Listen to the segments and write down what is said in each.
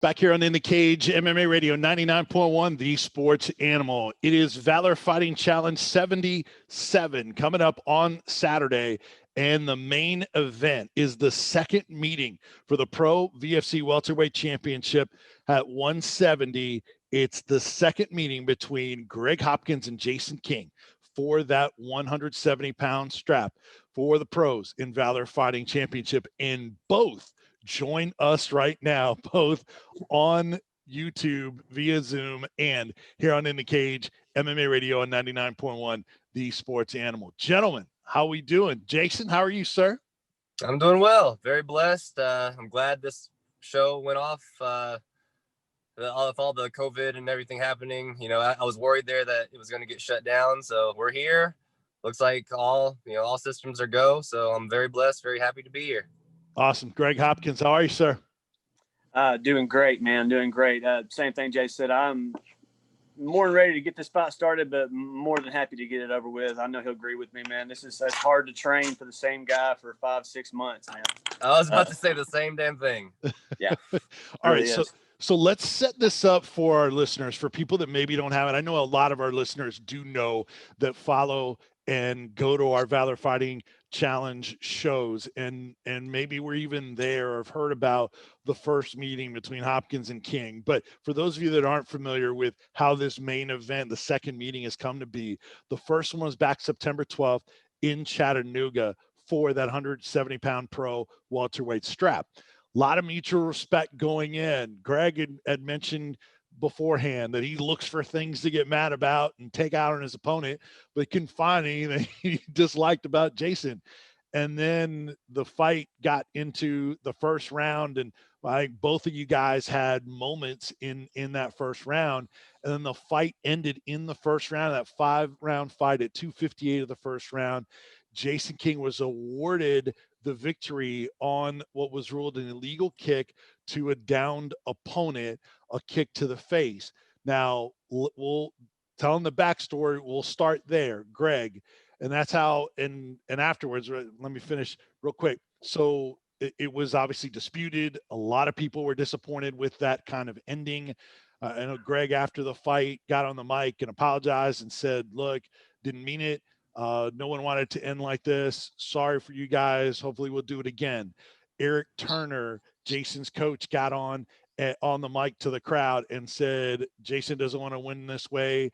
Back here on In the Cage, MMA Radio 99.1, the sports animal. It is Valor Fighting Challenge 77 coming up on Saturday. And the main event is the second meeting for the Pro VFC Welterweight Championship at 170. It's the second meeting between Greg Hopkins and Jason King for that 170-pound strap for the pros in Valor Fighting Championship. And both join us right now, both on YouTube via Zoom and here on In the Cage, MMA Radio on 99.1, the sports animal. Gentlemen, how we doing? Jason, how are you, sir? I'm doing well. Very blessed. I'm glad this show went off. With all the COVID and everything happening, I was worried there that it was going to get shut down. So we're here. Looks like all systems are go. So I'm very blessed, very happy to be here. Awesome. Greg Hopkins, how are you, sir? Doing great, man. Doing great. Same thing Jay said. I'm more than ready to get this fight started, but more than happy to get it over with. I know he'll agree with me, man. It's hard to train for the same guy for 5-6 months, man. I was about to say the same damn thing. Yeah. All right. So let's set this up for our listeners, for people that maybe don't have it. I know a lot of our listeners do know that follow and go to our Valor Fighting Challenge shows, and maybe we're even there or have heard about the first meeting between Hopkins and King. But for those of you that aren't familiar with how this main event, the second meeting, has come to be, the first one was back September 12th in Chattanooga for that 170-pound pro welterweight strap. A lot of mutual respect going in. Greg had mentioned beforehand that he looks for things to get mad about and take out on his opponent, but couldn't find anything he disliked about Jason. And then the fight got into the first round, and I think both of you guys had moments in that first round. And then the fight ended in the first round, that 5-round fight at 2:58 of the first round. Jason King was awarded the victory on what was ruled an illegal kick to a downed opponent, a kick to the face. Now, we'll tell them the backstory. We'll start there, Greg. And that's how, and afterwards, let me finish real quick. So it was obviously disputed. A lot of people were disappointed with that kind of ending. I know Greg, after the fight, got on the mic and apologized and said, look, didn't mean it. No one wanted to end like this. Sorry for you guys. Hopefully we'll do it again. Eric Turner, Jason's coach, got on the mic to the crowd and said, Jason doesn't want to win this way.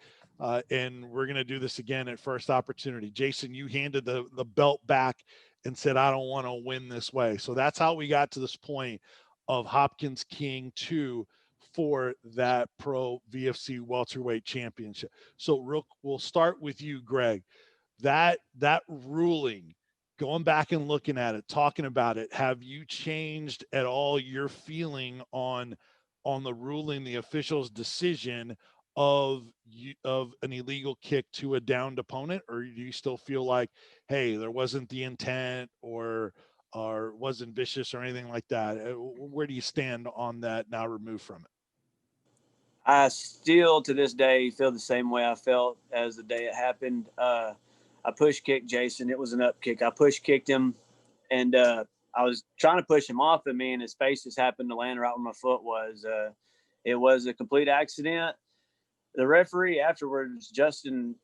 And we're going to do this again at first opportunity. Jason, you handed the belt back and said, I don't want to win this way. So that's how we got to this point of Hopkins King 2 for that Pro VFC Welterweight Championship. So we'll start with you, Greg. That ruling, going back and looking at it, talking about it, have you changed at all your feeling on the ruling, the official's decision of an illegal kick to a downed opponent? Or do you still feel like, hey, there wasn't the intent or wasn't vicious or anything like that? Where do you stand on that now, removed from it? I still, to this day, feel the same way I felt as the day it happened. I push kicked Jason. It was an up kick. I push kicked him, and I was trying to push him off of me, and his face just happened to land right where my foot was. It was a complete accident. The referee afterwards, Justin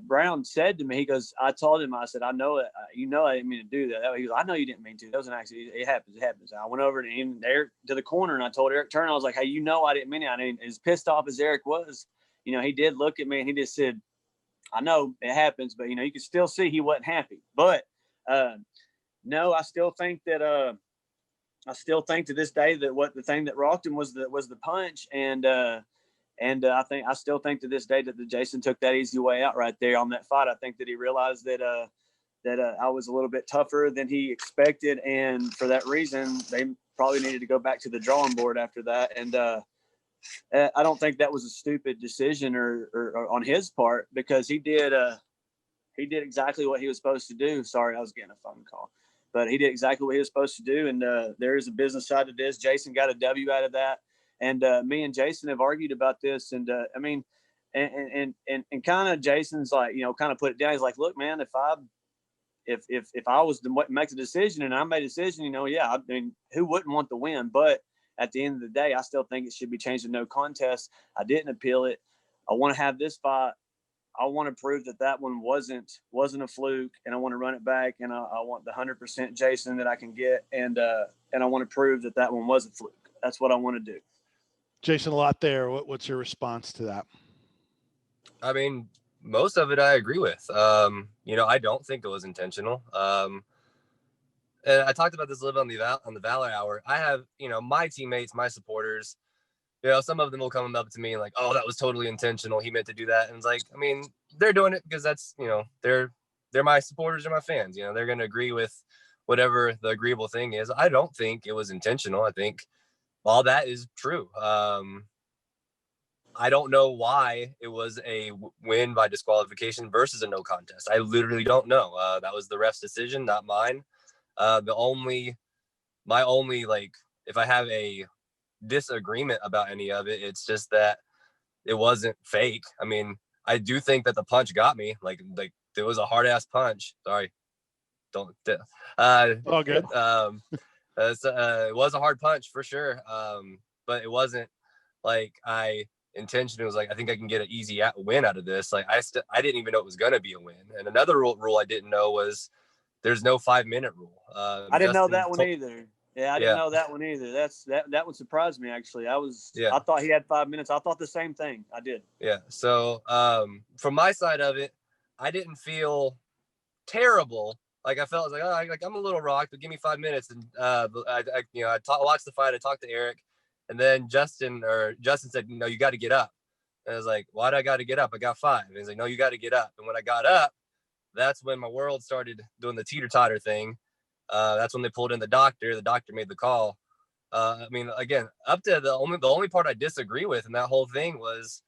Brown, said to me, he goes, I told him, I said, I know it. I didn't mean to do that. He goes, I know you didn't mean to. That was an accident. It happens. It happens. I went over to the corner, and I told Eric Turner, I was like, hey, I didn't mean it. I mean, as pissed off as Eric was, he did look at me, and he just said, I know it happens, but, you could still see he wasn't happy. But, no, I still think to this day that the thing that rocked him was the punch. And I still think to this day that Jason took that easy way out right there on that fight. I think that he realized that I was a little bit tougher than he expected. And for that reason, they probably needed to go back to the drawing board after that. And, I don't think that was a stupid decision or on his part, because he did exactly what he was supposed to do. Sorry, I was getting a phone call, but he did exactly what he was supposed to do. And there is a business side to this. Jason got a W out of that. And me and Jason have argued about this. And and kind of Jason's like, kind of put it down. He's like, look, man, if I was to make the decision and I made a decision, who wouldn't want the win? But at the end of the day, I still think it should be changed to no contest. I didn't appeal it. I want to have this fight. I want to prove that one wasn't a fluke, and I want to run it back, and I want the 100% Jason that I can get, and I want to prove that one was a fluke. That's what I want to do. Jason, a lot there. What's your response to that? I mean, most of it I agree with. I don't think it was intentional. And I talked about this a little bit on the Valor Hour. I have, my teammates, my supporters, some of them will come up to me and like, oh, that was totally intentional. He meant to do that. And it's like, I mean, they're doing it because that's, they're my supporters or my fans. They're going to agree with whatever the agreeable thing is. I don't think it was intentional. I think all that is true. I don't know why it was a win by disqualification versus a no contest. I literally don't know. That was the ref's decision, not mine. My only like, if I have a disagreement about any of it, it's just that it wasn't fake. I mean, I do think that the punch got me. Like there was a hard ass punch. Sorry, don't. All good. It was a hard punch for sure. But it wasn't like I intentionally was like, I think I can get an easy win out of this. Like I didn't even know it was gonna be a win. And another rule I didn't know was there's no 5-minute rule. I didn't know that one either. Yeah, I didn't know that one either. That one surprised me actually. I thought he had 5 minutes. I thought the same thing. I did. Yeah. So from my side of it, I didn't feel terrible. Like I felt like, oh, I'm a little rocked, but give me 5 minutes. And I watched the fight. I talked to Eric, and then Justin said, no, you got to get up. And I was like, why do I got to get up? I got 5. And he's like, no, you got to get up. And when I got up, that's when my world started doing the teeter-totter thing. That's when they pulled in the doctor. The doctor made the call. I mean, again, up to the only part I disagree with in that whole thing was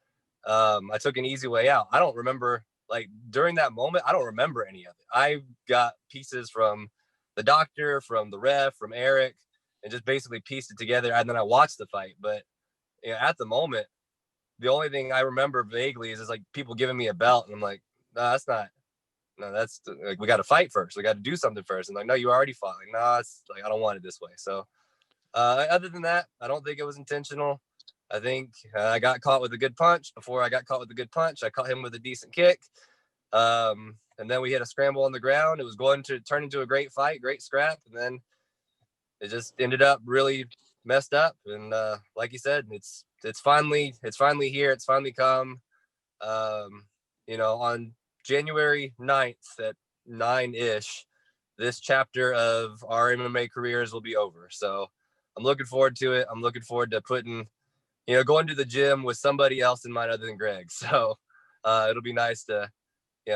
I took an easy way out. I don't remember, like, during that moment, I don't remember any of it. I got pieces from the doctor, from the ref, from Eric, and just basically pieced it together. And then I watched the fight. But at the moment, the only thing I remember vaguely is like people giving me a belt. And I'm like, no, that's not. No, that's like, we got to fight first. We got to do something first. And like, no, you already fought. Like, no, it's like, I don't want it this way. So other than that, I don't think it was intentional. I think I got caught with a good punch. Before I got caught with a good punch, I caught him with a decent kick. And then we had a scramble on the ground. It was going to turn into a great fight, great scrap. And then it just ended up really messed up. And like you said, it's finally here. It's finally come. On January 9th at 9-ish, this chapter of our MMA careers will be over. So I'm looking forward to it. I'm looking forward to going to the gym with somebody else in mind other than Greg. So it'll be nice to,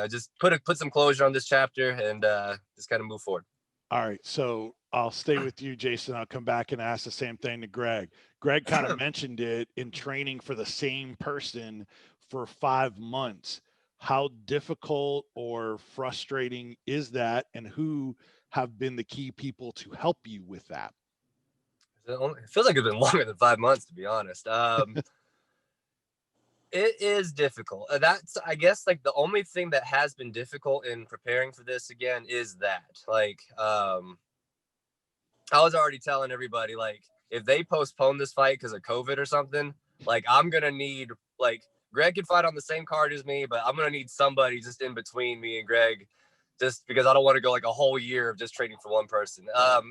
just put some closure on this chapter and just kind of move forward. All right. So I'll stay with you, Jason. I'll come back and ask the same thing to Greg. Greg kind of mentioned it in training for the same person for 5 months. How difficult or frustrating is that, and who have been the key people to help you with that? It feels like it's been longer than 5 months, to be honest. It is difficult. That's, I guess, like the only thing that has been difficult in preparing for this again is that, like, I was already telling everybody, like, if they postpone this fight because of COVID or something, like, I'm going to need, like, Greg can fight on the same card as me, but I'm going to need somebody just in between me and Greg, just because I don't want to go like a whole year of just training for one person. That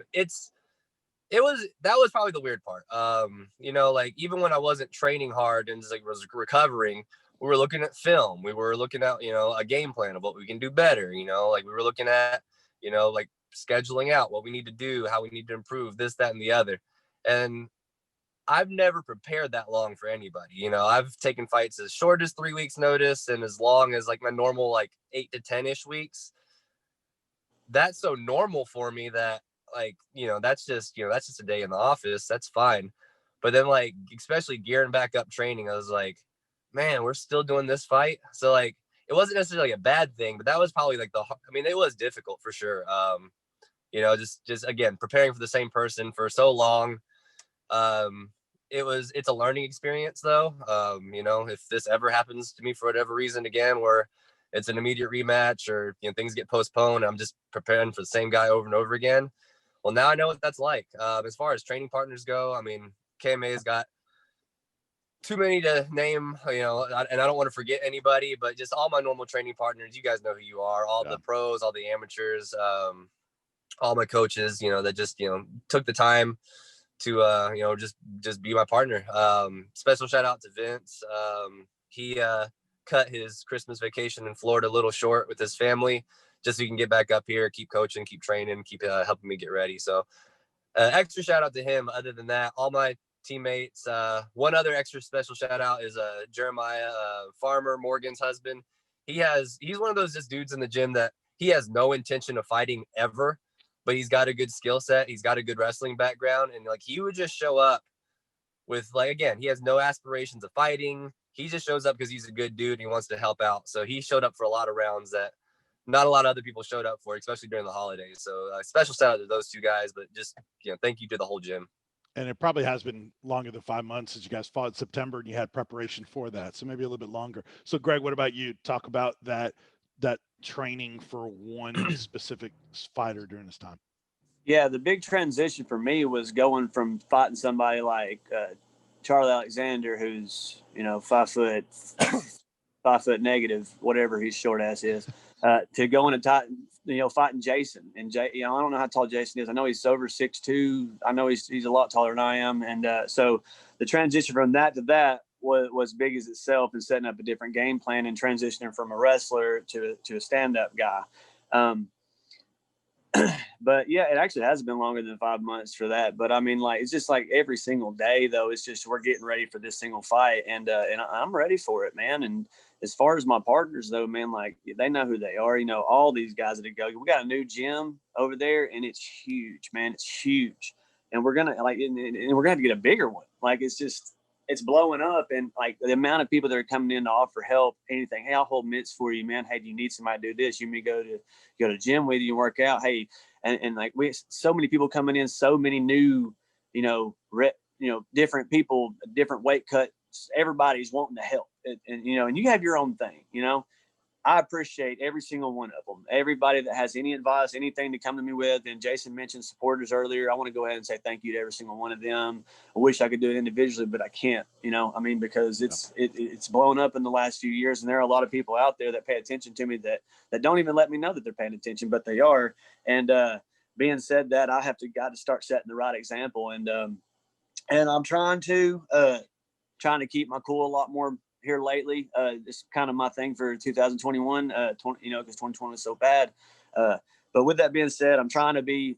was probably the weird part. Like even when I wasn't training hard and just like was recovering, we were looking at film. We were looking at, a game plan of what we can do better. Like we were looking at, like scheduling out what we need to do, how we need to improve this, that, and the other. And I've never prepared that long for anybody. I've taken fights as short as 3 weeks notice and as long as like my normal, like 8 to 10-ish weeks. That's so normal for me that like, that's just a day in the office. That's fine. But then like, especially gearing back up training, I was like, man, we're still doing this fight. So like, it wasn't necessarily a bad thing, but that was probably like it was difficult for sure. Just again, preparing for the same person for so long. It's a learning experience though. If this ever happens to me for whatever reason again, where it's an immediate rematch or, things get postponed, I'm just preparing for the same guy over and over again. Well, now I know what that's like. As far as training partners go, I mean, KMA's got too many to name, and I don't want to forget anybody, but just all my normal training partners, you guys know who you are, all the pros, all the amateurs, all my coaches, that just, took the time to, just be my partner. Special shout out to Vince. He cut his Christmas vacation in Florida a little short with his family, just so he can get back up here, keep coaching, keep training, keep helping me get ready. So extra shout out to him. Other than that, all my teammates. One other extra special shout out is Jeremiah, Farmer, Morgan's husband. He's one of those just dudes in the gym that he has no intention of fighting ever, but he's got a good skill set. He's got a good wrestling background, and like he would just show up with, like, again, he has no aspirations of fighting. He just shows up because he's a good dude and he wants to help out. So he showed up for a lot of rounds that not a lot of other people showed up for, especially during the holidays. So special shout out to those two guys, but just, thank you to the whole gym. And it probably has been longer than 5 months since you guys fought in September and you had preparation for that. So maybe a little bit longer. So Greg, what about you? Talk about that training for one specific fighter during this time. Yeah, the big transition for me was going from fighting somebody like Charlie Alexander, who's 5 foot negative, whatever his short ass is, to going and fighting Jason. And I don't know how tall Jason is. I know he's over 6'2". I know he's a lot taller than I am. And so the transition from that to that was big as itself, and setting up a different game plan and transitioning from a wrestler to a stand-up guy. But yeah, it actually has been longer than 5 months for that. But I mean, like, it's just like every single day though, it's just, we're getting ready for this single fight, and I'm ready for it, man. And as far as my partners though, man, like, they know who they are, all these guys that go, we got a new gym over there and it's huge, man. It's huge. And we're going to and we're going to get a bigger one. Like, it's blowing up, and like the amount of people that are coming in to offer help, anything. Hey, I'll hold mitts for you, man. Hey, do you need somebody to do this? You may go to the gym with you, work out. Hey, and like so many people coming in, so many new, different people, different weight cuts. Everybody's wanting to help, and you have your own thing. I appreciate every single one of them. Everybody that has any advice, anything to come to me with. And Jason mentioned supporters earlier. I want to go ahead and say thank you to every single one of them. I wish I could do it individually, but I can't, because it's blown up in the last few years. And there are a lot of people out there that pay attention to me that don't even let me know that they're paying attention, but they are. And being said that, I got to start setting the right example. And I'm trying to keep my cool a lot more here lately. It's kind of my thing for 2021, because 2020 was so bad. But with that being said, I'm trying to be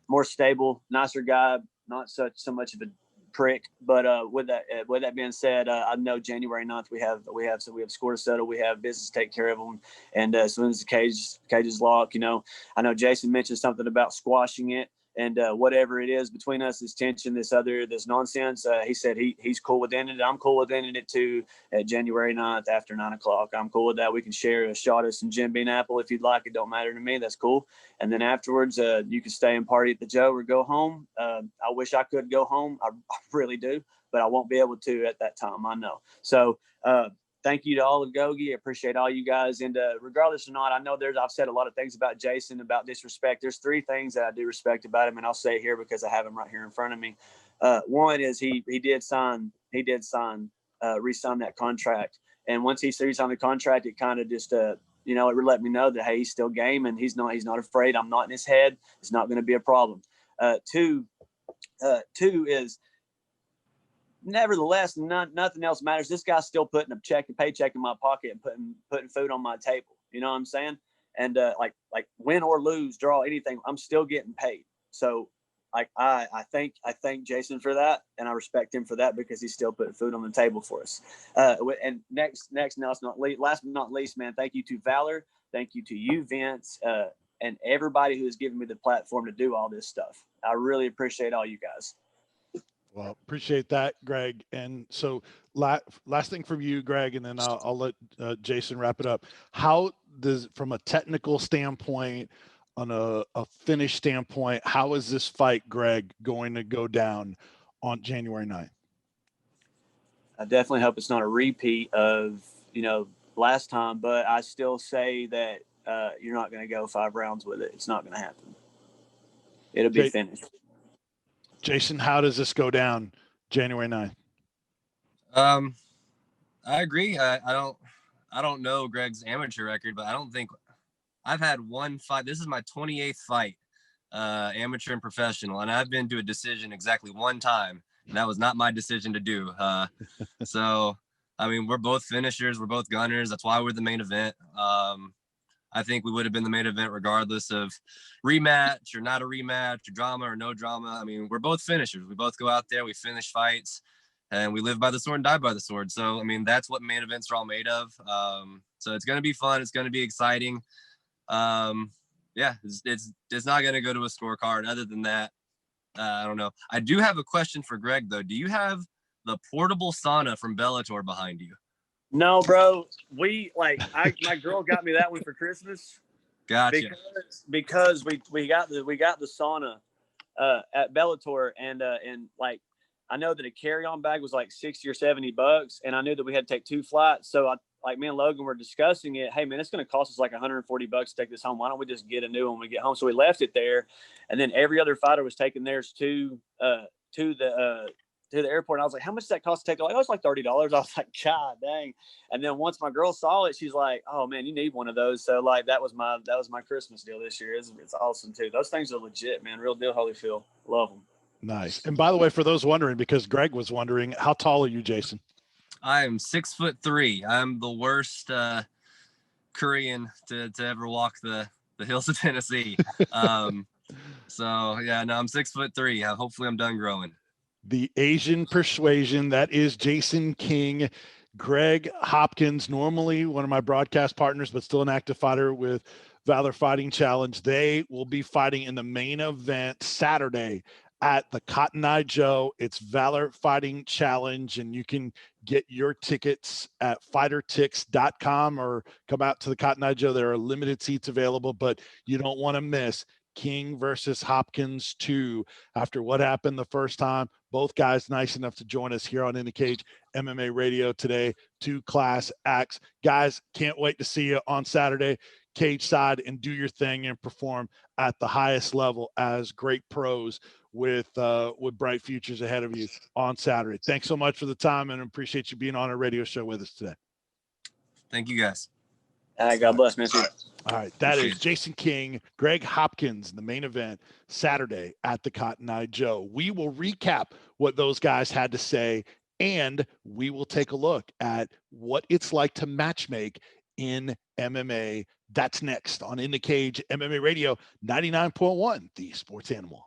more stable, nicer guy, not so much of a prick. But with that being said, I know January 9th we have score to settle, we have business to take care of them, and as soon as the cage is locked, I know Jason mentioned something about squashing it. And whatever it is between us, this tension, this nonsense, he said he's cool with ending it. I'm cool with ending it too at January 9th after 9 o'clock. I'm cool with that. We can share a shot of some Jim Beam apple if you'd like. It don't matter to me. That's cool. And then afterwards, you can stay and party at the Joe or go home. I wish I could go home. I really do, but I won't be able to at that time. I know. So, thank you to all of Gogi. I appreciate all you guys. And regardless or not, I know I've said a lot of things about Jason, about disrespect. There's 3 things that I do respect about him, and I'll say it here because I have him right here in front of me. One is he did re-sign that contract. And once he re-signed the contract, it kind of just, it let me know that, hey, he's still game and he's not afraid. I'm not in his head. It's not going to be a problem. Two is, nevertheless, nothing else matters. This guy's still putting a paycheck in my pocket and putting food on my table. You know what I'm saying? And like win or lose, draw, anything, I'm still getting paid. So like I thank Jason for that, and I respect him for that because he's still putting food on the table for us. And next, last but not least, man, thank you to Valor, thank you to you, Vince, and everybody who has given me the platform to do all this stuff. I really appreciate all you guys. Well, appreciate that, Greg. And so last thing from you, Greg, and then I'll let Jason wrap it up. How does, from a technical standpoint, on a finish standpoint, how is this fight, Greg, going to go down on January 9th? I definitely hope it's not a repeat of, last time, but I still say that you're not going to go 5 rounds with it. It's not going to happen. It'll be finished. Jason, how does this go down January 9th. I agree. I don't know Greg's amateur record, but I don't think I've had one fight. This is my 28th fight, amateur and professional, and I've been to a decision exactly one time, and that was not my decision to do. So, I mean, we're both finishers. We're both gunners. That's why we're the main event. I think we would have been the main event regardless of rematch or not a rematch or drama or no drama. I mean, we're both finishers. We both go out there, we finish fights, and we live by the sword and die by the sword. So, I mean, that's what main events are all made of. So it's going to be fun. It's going to be exciting. Yeah, it's not going to go to a scorecard. Other than that, I don't know. I do have a question for Greg, though. Do you have the portable sauna from Bellator behind you? No, bro. My girl got me that one for Christmas. Gotcha. Because we got the sauna at Bellator, and like I know that a carry-on bag was like $60 or $70, and I knew that we had to take 2 flights. So me and Logan were discussing it. Hey man, it's going to cost us like $140 to take this home. Why don't we just get a new one when we get home? So we left it there, and then every other fighter was taking theirs to the airport. And I was like, how much does that cost to take? Like, oh, it's like $30. I was like, God dang. And then once my girl saw it, she's like, oh man, you need one of those. So like, that was my Christmas deal this year. It's awesome too. Those things are legit, man. Real deal, Holyfield. Love them. Nice. And by the way, for those wondering, because Greg was wondering, how tall are you, Jason? I am 6'3". I'm the worst Korean to ever walk the hills of Tennessee. So yeah, no, I'm 6'3". Hopefully I'm done growing. The Asian persuasion. That is Jason King. Greg Hopkins, normally one of my broadcast partners, but still an active fighter with Valor Fighting Challenge. They will be fighting in the main event Saturday at the Cotton Eye Joe. It's Valor Fighting Challenge, and you can get your tickets at fightertix.com or come out to the Cotton Eye Joe. There are limited seats available, but you don't want to miss King versus Hopkins 2. After what happened the first time, both guys nice enough to join us here on In the Cage MMA Radio today. 2 class acts. Guys, can't wait to see you on Saturday, cage side, and do your thing and perform at the highest level as great pros with bright futures ahead of you on Saturday. Thanks so much for the time, and appreciate you being on our radio show with us today. Thank you, guys. God bless, man. All right, that is Jason King, Greg Hopkins in the main event Saturday at the Cotton Eye Joe. We will recap what those guys had to say, and we will take a look at what it's like to matchmake in MMA. That's next on In the Cage MMA Radio 99.1, the Sports Animal.